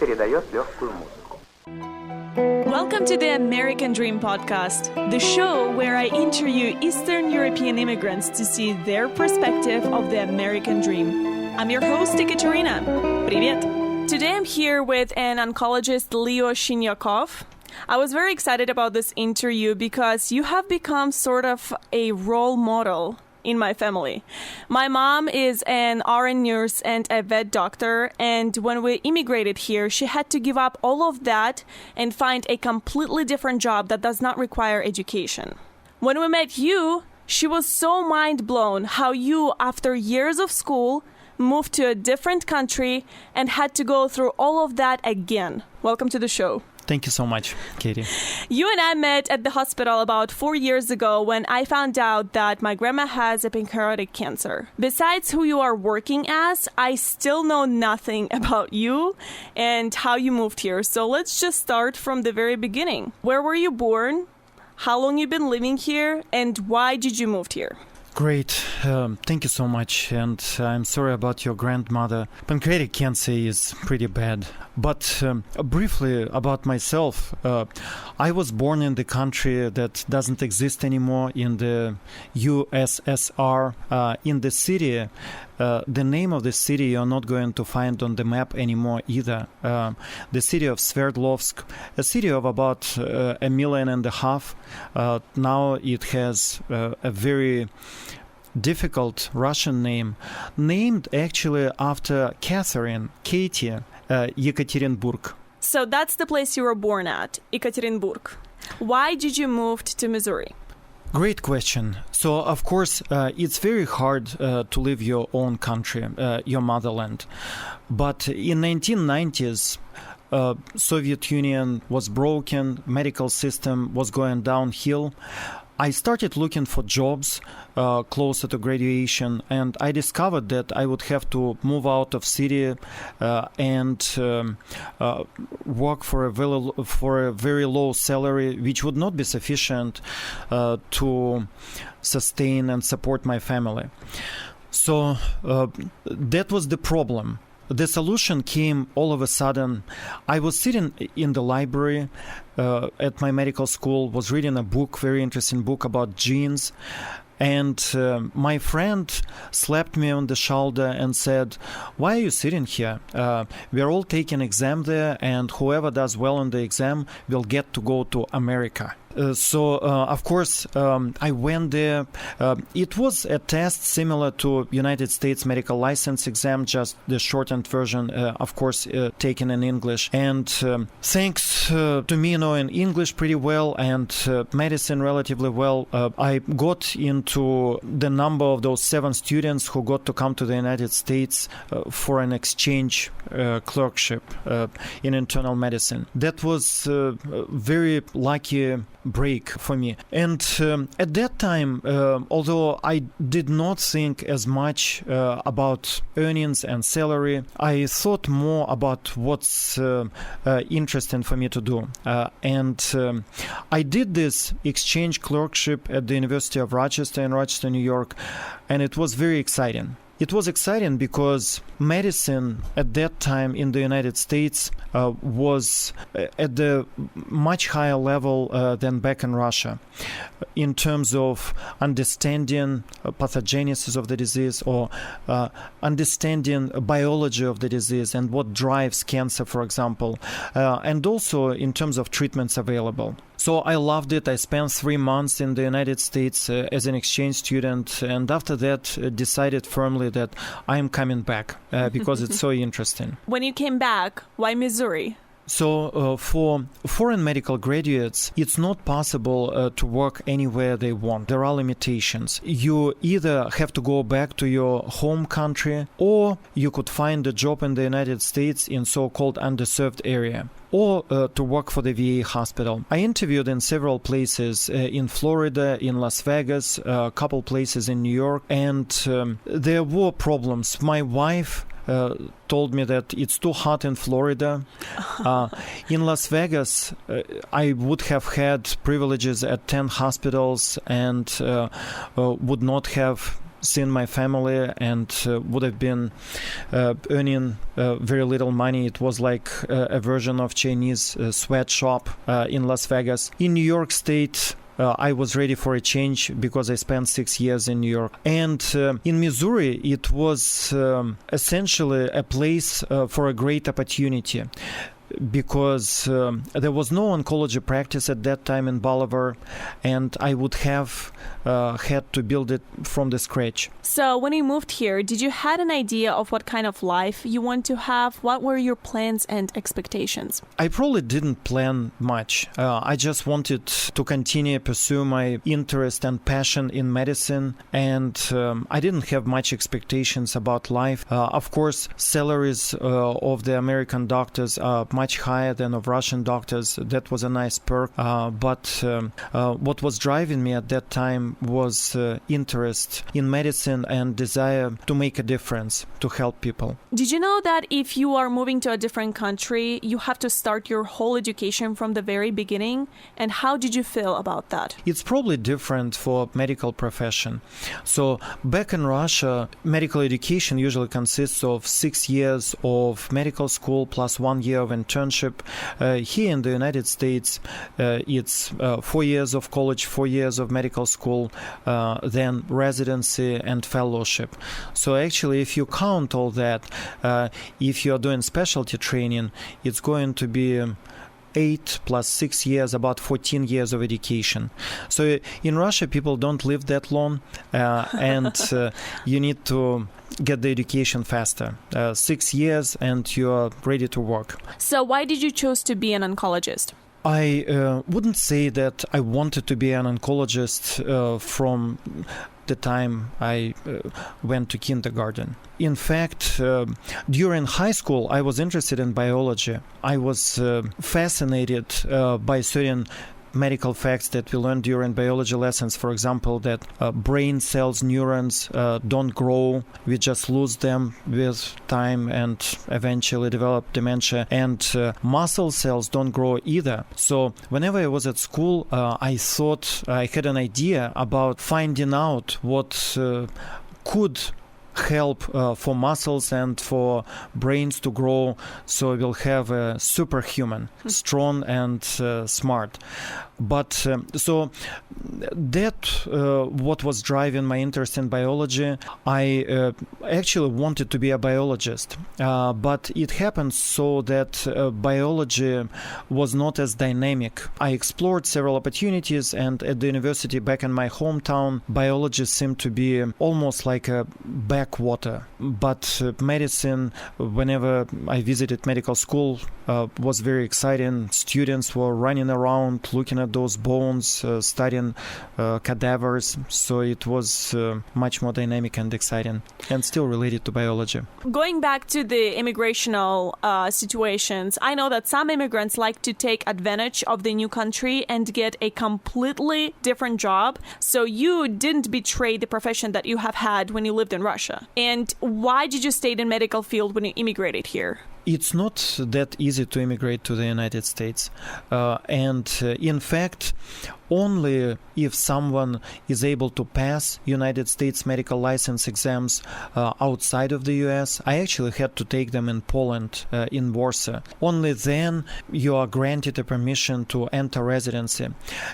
передает легкую музыку. Welcome to the American Dream podcast, the show where I interview Eastern European immigrants to see their perspective of the American dream. I'm your host, Ekaterina. Привет! Today I'm here with an oncologist, Leo Shunyakov. I was very excited about this interview because you have become sort of a role model in my family. My mom is an RN nurse and a vet doctor, and when we immigrated here, she had to give up all of that and find a completely different job that does not require education. When we met you, she was so mind blown how you, after years of school, moved to a different country and had to go through all of that again. Welcome to the show. Thank you so much, Katie. You and I met at the hospital about 4 years ago when I found out that my grandma has a pancreatic cancer. Besides who you are working as, I still know nothing about you and how you moved here. So let's just start from the very beginning. Where were you born? How long you been living here? And why did you move here? Great. Thank you so much. And I'm sorry about your grandmother. Pancreatic cancer is pretty bad. But briefly about myself, I was born in the country that doesn't exist anymore, in the USSR, in the city. The name of the city you're not going to find on the map anymore either. The city of Sverdlovsk, a city of about 1.5 million. Now it has a very difficult Russian name, named actually after Catherine, Katie, Ekaterinburg. So that's the place you were born at, Ekaterinburg. Why did you move to Missouri? Great question. So, of course, it's very hard to leave your own country, your motherland. But in 1990s, Soviet Union was broken, medical system was going downhill. I started looking for jobs closer to graduation, and I discovered that I would have to move out of city and work for a very low salary, which would not be sufficient to sustain and support my family. So that was the problem. The solution came all of a sudden. I was sitting in the library at my medical school, was reading a book, very interesting book about genes. And my friend slapped me on the shoulder and said, "Why are you sitting here? We're all taking exam there, and whoever does well on the exam will get to go to America." Of course, I went there. It was a test similar to United States medical license exam, just the shortened version, of course, taken in English. And thanks to me knowing English pretty well and medicine relatively well, I got into the number of those 7 students who got to come to the United States for an exchange clerkship in internal medicine. That was a very lucky break for me. And at that time, although I did not think as much about earnings and salary, I thought more about what's interesting for me to do. And I did this exchange clerkship at the University of Rochester in Rochester, New York, and it was very exciting. It was exciting because medicine at that time in the United States was at the much higher level than back in Russia in terms of understanding pathogenesis of the disease or understanding biology of the disease and what drives cancer, for example, and also in terms of treatments available. So I loved it. I spent 3 months in the United States as an exchange student, and after that decided firmly that I am coming back because it's so interesting. When you came back, why Missouri? So for foreign medical graduates, it's not possible to work anywhere they want. There are limitations. You either have to go back to your home country, or you could find a job in the United States in so-called underserved area, or to work for the VA hospital. I interviewed in several places in Florida, in Las Vegas, a couple places in New York, and there were problems. My wife told me that it's too hot in Florida. In Las Vegas, I would have had privileges at 10 hospitals and would not have seen my family and would have been earning very little money. It was like a version of Chinese sweatshop in Las Vegas. In New York State, I was ready for a change because I spent 6 years in New York. And in Missouri, it was essentially a place for a great opportunity, because there was no oncology practice at that time in Bolivar, and I would have had to build it from the scratch. So when you moved here, did you had an idea of what kind of life you want to have? What were your plans and expectations? I probably didn't plan much. I just wanted to continue pursue my interest and passion in medicine, and I didn't have much expectations about life. Of course, salaries of the American doctors are much higher than of Russian doctors. That was a nice perk. But what was driving me at that time was interest in medicine and desire to make a difference, to help people. Did you know that if you are moving to a different country, you have to start your whole education from the very beginning? And how did you feel about that? It's probably different for medical profession. So back in Russia, medical education usually consists of 6 years of medical school plus 1 year of internship. Here in the United States, it's 4 years of college, 4 years of medical school, then residency and fellowship. So actually, if you count all that, if you are doing specialty training, it's going to be 8 plus 6 years, about 14 years of education. So in Russia, people don't live that long, and you need to get the education faster. 6 years and you're ready to work. So why did you choose to be an oncologist? I wouldn't say that I wanted to be an oncologist from the time I went to kindergarten. In fact, during high school, I was interested in biology. I was fascinated by certain medical facts that we learned during biology lessons. For example, that brain cells, neurons don't grow. We just lose them with time and eventually develop dementia. And muscle cells don't grow either. So whenever I was at school, I thought I had an idea about finding out what could help for muscles and for brains to grow, so we'll have a superhuman, strong and smart. But so that what was driving my interest in biology. I actually wanted to be a biologist, but it happened so that biology was not as dynamic. I explored several opportunities, and at the university back in my hometown, biology seemed to be almost like a backwater. But medicine, whenever I visited medical school, was very exciting. Students were running around, looking at those bones, studying cadavers. So it was much more dynamic and exciting, and still related to biology. Going back to the immigrational situations, I know that some immigrants like to take advantage of the new country and get a completely different job. So you didn't betray the profession that you have had when you lived in Russia. And why did you stay in medical field when you immigrated here? It's not that easy to immigrate to the United States. In fact, only if someone is able to pass United States medical license exams outside of the U.S., I actually had to take them in Poland, in Warsaw. Only then you are granted a permission to enter residency.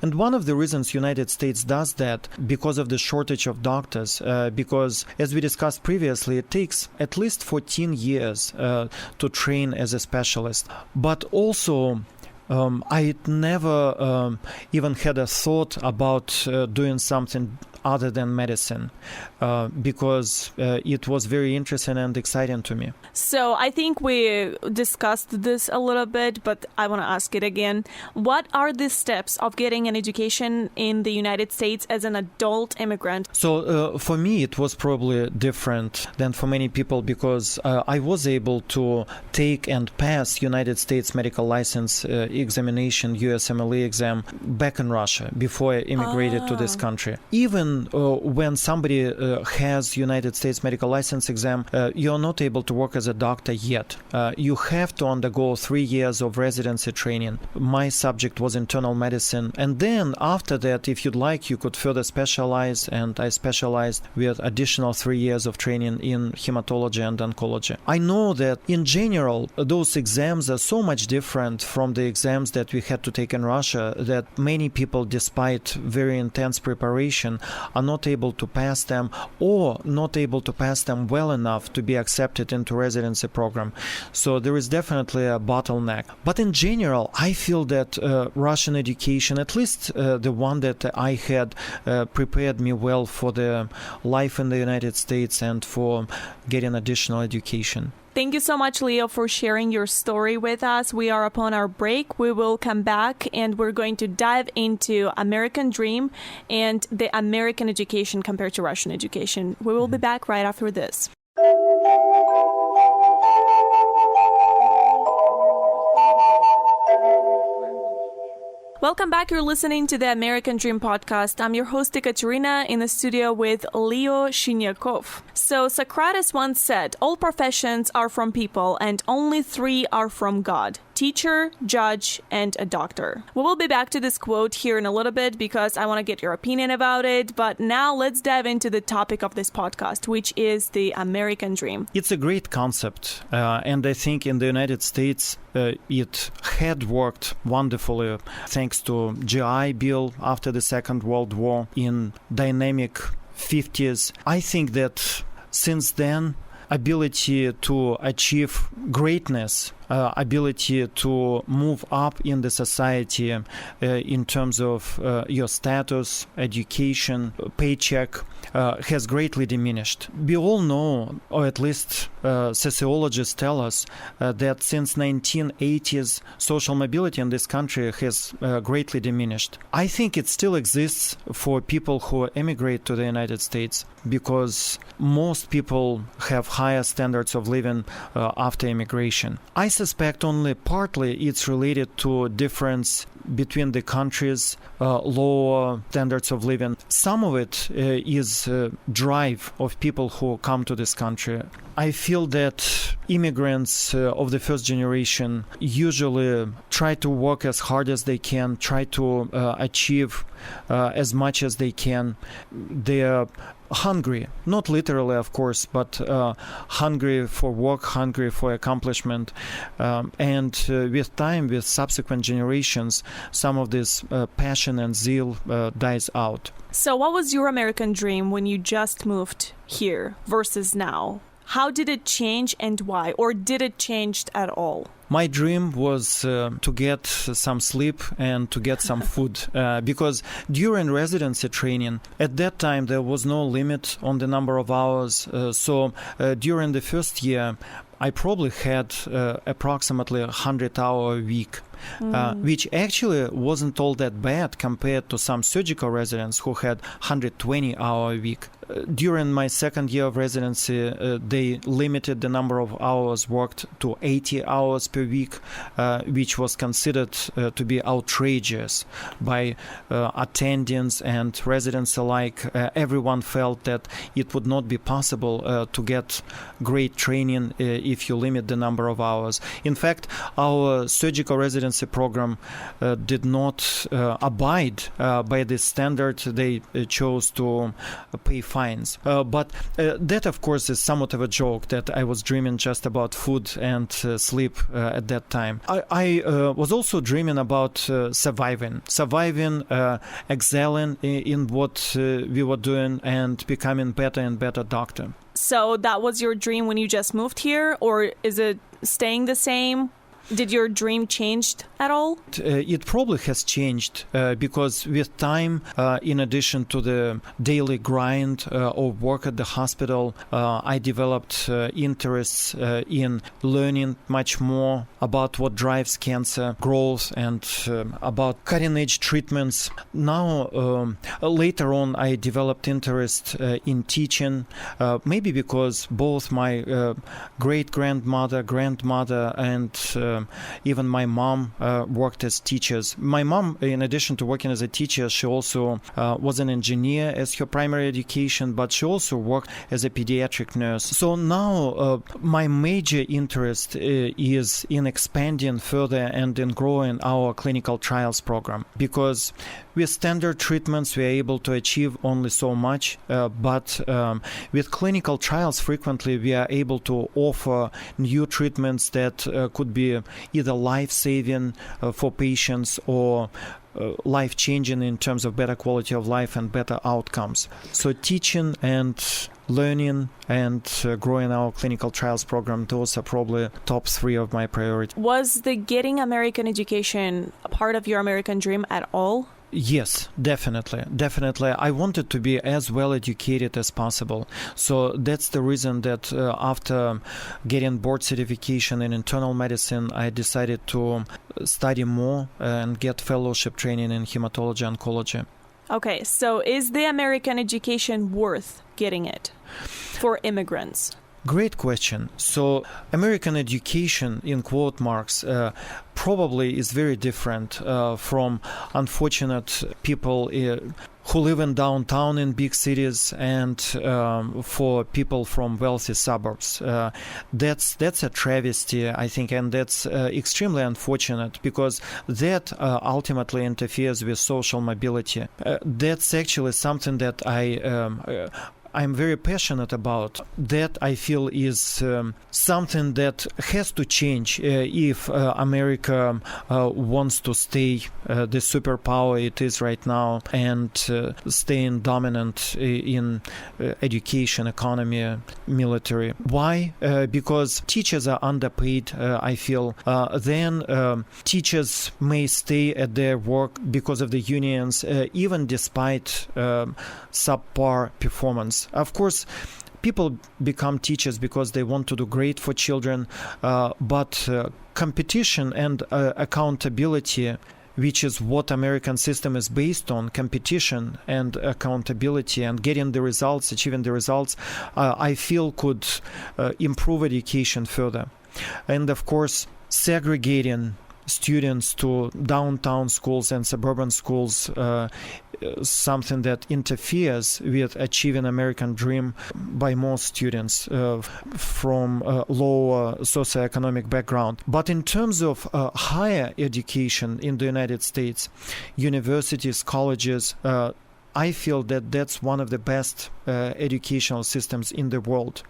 And one of the reasons United States does that, because of the shortage of doctors, because as we discussed previously, it takes at least 14 years to train as a specialist. But also, I never even had a thought about doing something other than medicine, because it was very interesting and exciting to me. So I think we discussed this a little bit, but I want to ask it again. What are the steps of getting an education in the United States as an adult immigrant? So for me, it was probably different than for many people, because I was able to take and pass United States medical license examination, USMLE exam, back in Russia before I immigrated to this country. Even even when somebody has United States medical license exam, you're not able to work as a doctor yet. You have to undergo 3 years of residency training. My subject was internal medicine. And then after that, if you'd like, you could further specialize. And I specialized with additional 3 years of training in hematology and oncology. I know that in general, those exams are so much different from the exams that we had to take in Russia that many people, despite very intense preparation, are not able to pass them or not able to pass them well enough to be accepted into residency program. So there is definitely a bottleneck. But in general, I feel that Russian education, at least the one that I had, prepared me well for the life in the United States and for getting additional education. Thank you so much, Leo, for sharing your story with us. We are upon our break. We will come back and we're going to dive into American Dream and the American education compared to Russian education. We will be back right after this. Welcome back. You're listening to the American Dream podcast. I'm your host, Ekaterina, in the studio with Leo Shunyakov. So Socrates once said, all professions are from people and only 3 are from God: teacher, judge, and a doctor. We will be back to this quote here in a little bit because I want to get your opinion about it. But now let's dive into the topic of this podcast, which is the American Dream. It's a great concept. And I think in the United States, it had worked wonderfully thanks to GI Bill after the Second World War in dynamic 50s. I think that since then, ability to achieve greatness, ability to move up in the society in terms of your status, education, paycheck, has greatly diminished. We all know, or at least sociologists tell us, that since 1980s, social mobility in this country has greatly diminished. I think it still exists for people who emigrate to the United States because most people have higher standards of living after immigration. I suspect only partly it's related to difference between the countries, lower standards of living. Some of it is drive of people who come to this country. I feel that immigrants of the first generation usually try to work as hard as they can, try to achieve as much as they can. They're hungry, not literally, of course, but hungry for work, hungry for accomplishment. And with time, with subsequent generations, some of this passion and zeal dies out. So what was your American dream when you just moved here versus now? How did it change and why? Or did it change at all? My dream was to get some sleep and to get some food because during residency training, at that time, there was no limit on the number of hours. So during the first year, I probably had approximately 100-hour a week. Which actually wasn't all that bad compared to some surgical residents who had 120-hour a week. During my second year of residency, they limited the number of hours worked to 80 hours per week, which was considered to be outrageous by attendings and residents alike. Everyone felt that it would not be possible to get great training if you limit the number of hours. In fact, our surgical residency program did not abide by this standard. They chose to pay fines. But that, of course, is somewhat of a joke that I was dreaming just about food and sleep at that time. I was also dreaming about surviving, excelling in what we were doing and becoming better and better doctor. So that was your dream when you just moved here, or is it staying the same? Did your dream change at all? It probably has changed because with time, in addition to the daily grind of work at the hospital, I developed interests in learning much more about what drives cancer growth and about cutting-edge treatments. Now, later on, I developed interest in teaching, maybe because both my great-grandmother, grandmother, and even my mom worked as teachers. My mom, in addition to working as a teacher, she also was an engineer as her primary education, but she also worked as a pediatric nurse. So now my major interest is in expanding further and in growing our clinical trials program, because with standard treatments we are able to achieve only so much, but with clinical trials frequently we are able to offer new treatments that could be either life-saving for patients or life-changing in terms of better quality of life and better outcomes. So teaching and learning and growing our clinical trials program, those are probably top 3 of my priorities. Was the getting American education a part of your American dream at all? Yes, definitely. I wanted to be as well educated as possible. So that's the reason that after getting board certification in internal medicine, I decided to study more and get fellowship training in hematology oncology. Okay, so is the American education worth getting it for immigrants? Great question. So American education, in quote marks, probably is very different from unfortunate people who live in downtown in big cities and for people from wealthy suburbs. That's a travesty, I think, and that's extremely unfortunate, because that ultimately interferes with social mobility. That's actually something that I'm very passionate about. That I feel is something that has to change if America wants to stay the superpower it is right now and staying dominant in education, economy, military. Why? Because teachers are underpaid, I feel. Then teachers may stay at their work because of the unions, even despite subpar performance. Of course, people become teachers because they want to do great for children, but competition and accountability, which is what American system is based on, competition and accountability and getting the results, achieving the results, I feel could improve education further. And of course, segregating students to downtown schools and suburban schools, something that interferes with achieving American dream by most students from lower socioeconomic background. But in terms of higher education in the United States, universities, colleges, I feel that that's one of the best educational systems in the world,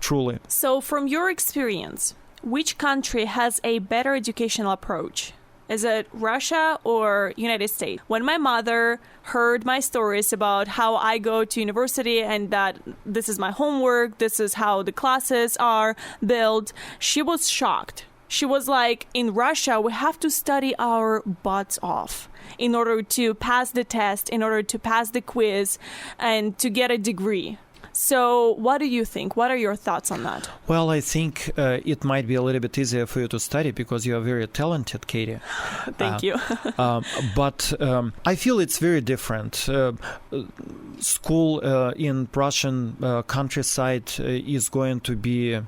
truly. So from your experience, which country has a better educational approach? Is it Russia or United States? When my mother heard my stories about how I go to university and that this is my homework, this is how the classes are built, she was shocked. She was like, in Russia, we have to study our butts off in order to pass the test, in order to pass the quiz, and to get a degree. So what do you think? What are your thoughts on that? Well, I think it might be a little bit easier for you to study because you are very talented, Katie. Thank you. But I feel it's very different. School in Russian countryside is going to be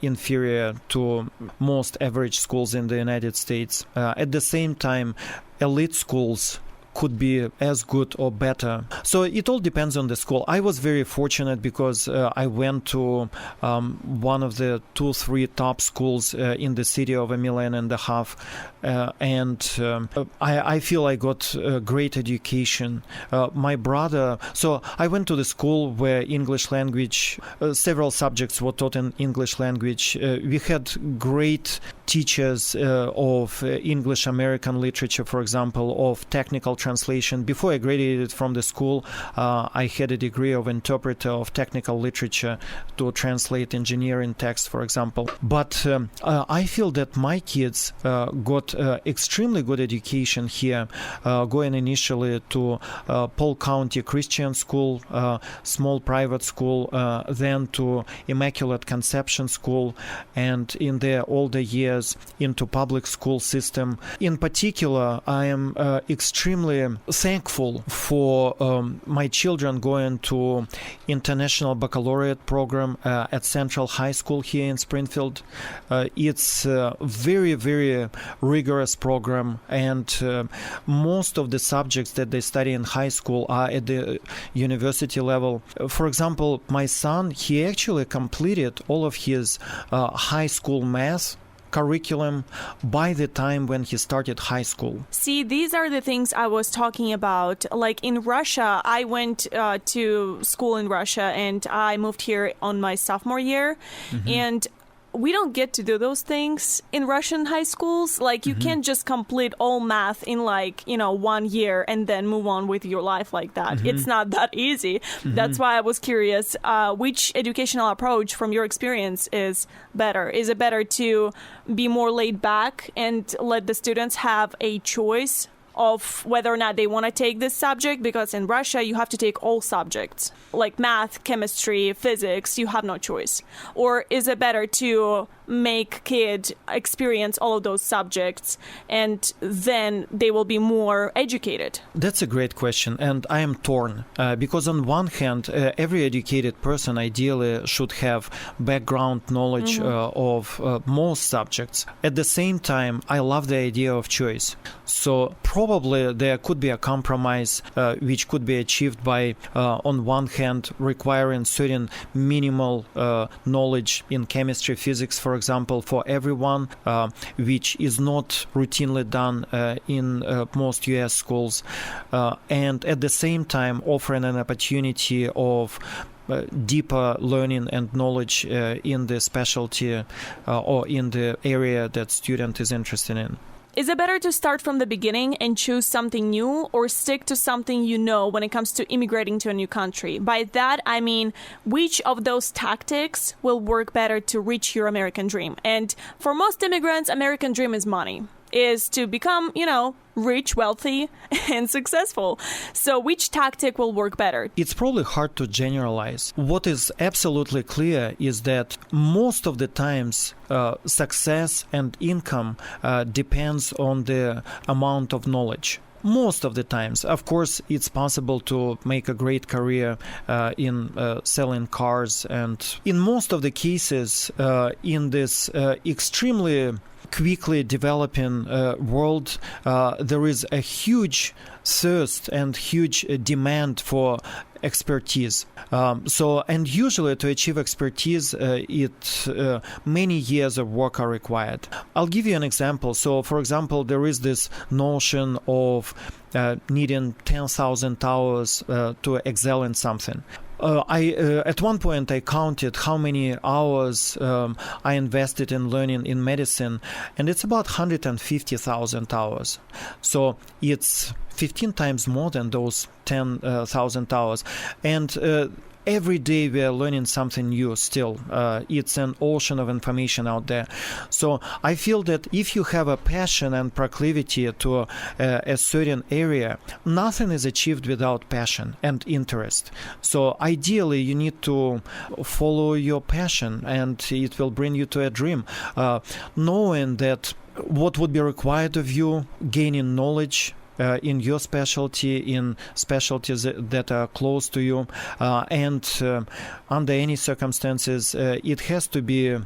inferior to most average schools in the United States. At the same time, elite schools could be as good or better. So it all depends on the school. I was very fortunate because I went to one of the 2-3 top schools in the city of 1.5 million, and I feel I got a great education. My brother, so I went to the school where English language, several subjects were taught in English language. We had great teachers of English American literature, for example, of technical translation. Before I graduated from the school, I had a degree of interpreter of technical literature to translate engineering text, for example. But I feel that my kids got extremely good education here, going initially to Polk County Christian School, small private school, then to Immaculate Conception School, and in their older years into public school system. In particular, I am extremely thankful for my children going to International Baccalaureate program at Central High School here in Springfield. It's a very, very rigorous program, and most of the subjects that they study in high school are at the university level. For example, my son, he actually completed all of his high school math curriculum by the time when he started high school. See, these are the things I was talking about. Like in Russia, I went to school in Russia and I moved here on my sophomore year. Mm-hmm. And we don't get to do those things in Russian high schools. Like you can't just complete all math in 1 year and then move on with your life like that. It's not that easy. That's why I was curious, which educational approach from your experience is better? Is it better to be more laid back and let the students have a choice of whether or not they want to take this subject? Because in Russia, you have to take all subjects, like math, chemistry, physics. You have no choice. Or is it better to make kid experience all of those subjects and then they will be more educated? That's a great question, and I am torn because on one hand, every educated person ideally should have background knowledge of most subjects. At the same time, I love the idea of choice. So probably there could be a compromise which could be achieved by, on one hand, requiring certain minimal knowledge in chemistry, physics, for example, for everyone, which is not routinely done in most U.S. schools, and at the same time offering an opportunity of deeper learning and knowledge in the specialty or in the area that student is interested in. Is it better to start from the beginning and choose something new, or stick to something you know when it comes to immigrating to a new country? By that, I mean, which of those tactics will work better to reach your American dream? And for most immigrants, American dream is money, is to become, rich, wealthy, and successful. So which tactic will work better? It's probably hard to generalize. What is absolutely clear is that most of the times success and income depends on the amount of knowledge. Most of the times. Of course, it's possible to make a great career in selling cars, and in most of the cases in this extremely quickly developing world, there is a huge thirst and huge demand for expertise. And usually to achieve expertise, many years of work are required. I'll give you an example. So, for example, there is this notion of needing 10,000 hours to excel in something. At one point I counted how many hours I invested in learning in medicine, and it's about 150,000 hours. So it's 15 times more than those 10,000 hours. And every day we are learning something new still. It's an ocean of information out there. So I feel that if you have a passion and proclivity to a certain area, nothing is achieved without passion and interest. So ideally you need to follow your passion, and it will bring you to a dream. Knowing that what would be required of you, gaining knowledge in your specialty, in specialties that are close to you, and under any circumstances, it has to be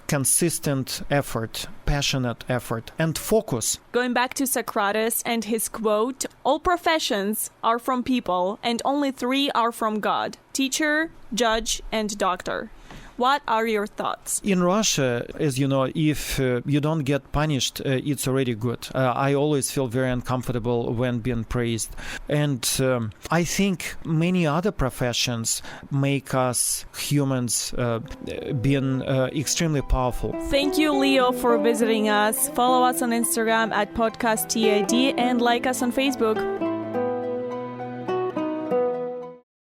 consistent effort, passionate effort, and focus. Going back to Socrates and his quote, "All professions are from people, and only 3 are from God: teacher, judge, and doctor." What are your thoughts? In Russia, as you know, if you don't get punished, it's already good. I always feel very uncomfortable when being praised. And I think many other professions make us humans being extremely powerful. Thank you, Leo, for visiting us. Follow us on Instagram at podcasttid and like us on Facebook.